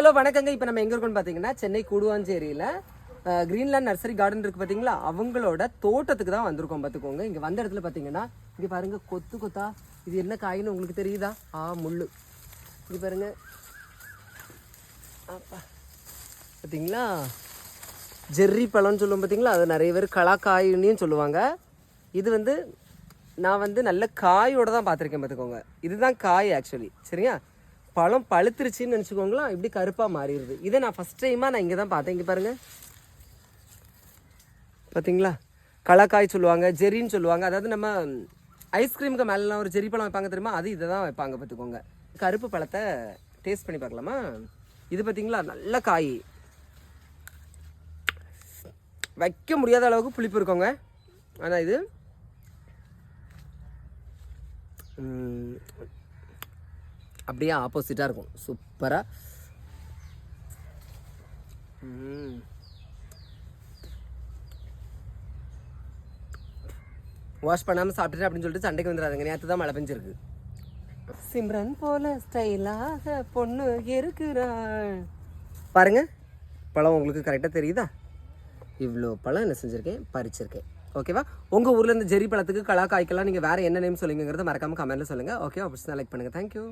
Hello வணக்கங்க. இப்போ நம்ம எங்கே இருக்கோம்னு பார்த்தீங்கன்னா சென்னை கூடுவாஞ்சேரியில் கிரீன்லேண்ட் நர்சரி கார்டன் இருக்குது பார்த்தீங்களா, அவங்களோட தோட்டத்துக்கு தான் வந்திருக்கோம். பார்த்துக்கோங்க, இங்கே வந்த இடத்துல பார்த்தீங்கன்னா இங்கே பாருங்கள் கொத்து கொத்தா இது என்ன காயின்னு உங்களுக்கு தெரியுதா? முள்ளு. இங்கே பாருங்கள், பார்த்தீங்களா ஜெர்ரி பழம்னு சொல்லுவோம் பார்த்தீங்களா, அது நிறைய பேர் கலாக்காயின்னு சொல்லுவாங்க. இது நான் நல்ல காயோடு தான் பார்த்துருக்கேன். பார்த்துக்கோங்க, இதுதான் காய் ஆக்சுவலி. சரியா, பழம் பழுத்துருச்சின்னு நினச்சிக்கோங்களா, இப்படி கருப்பாக மாறிடுது. இதை நான் ஃபஸ்ட் டைமாக நான் இங்கே தான் பார்த்தேன். இங்கே பாருங்கள், பார்த்தீங்களா, கலாக்காய் சொல்லுவாங்க, ஜெரின்னு சொல்லுவாங்க. அதாவது நம்ம ஐஸ்கிரீமுக்கு மேலாம் ஒரு ஜெரி பழம் வைப்பாங்க தெரியுமா, அது இதை தான் வைப்பாங்க. பார்த்துக்கோங்க, கருப்பு பழத்தை டேஸ்ட் பண்ணி பார்க்கலாமா? இது பார்த்தீங்களா, நல்ல காய், வைக்க முடியாத அளவுக்கு புளிப்பு இருக்கோங்க. ஆனால் இது அப்படியே ஆப்போசிட்டாக இருக்கும், சூப்பராக. வாஷ் பண்ணாமல் சாப்பிட்டுட்டு அப்படின்னு சொல்லிட்டு சண்டைக்கு வந்துடாதுங்க. நேற்று தான் மழை பெஞ்சிருக்கு. சிம்ரன் போல ஸ்டைலாக பொண்ணு இருக்கிறாள் பாருங்க. பழம் உங்களுக்கு கரெக்டாக தெரியுதா? இவ்வளோ பழம் என்ன செஞ்சுருக்கேன், பறிச்சிருக்கேன். ஓகேவா? உங்கள் ஊரில் இந்த ஜெரி பழத்துக்கு கலாக்காய்க்கெல்லாம் நீங்கள் வேறு என்ன நேம் சொல்லுங்கிறத மறக்காமல் கமெண்ட்டில் சொல்லுங்கள். ஓகே, அப்படி லைக் பண்ணுங்கள். தேங்க்யூ.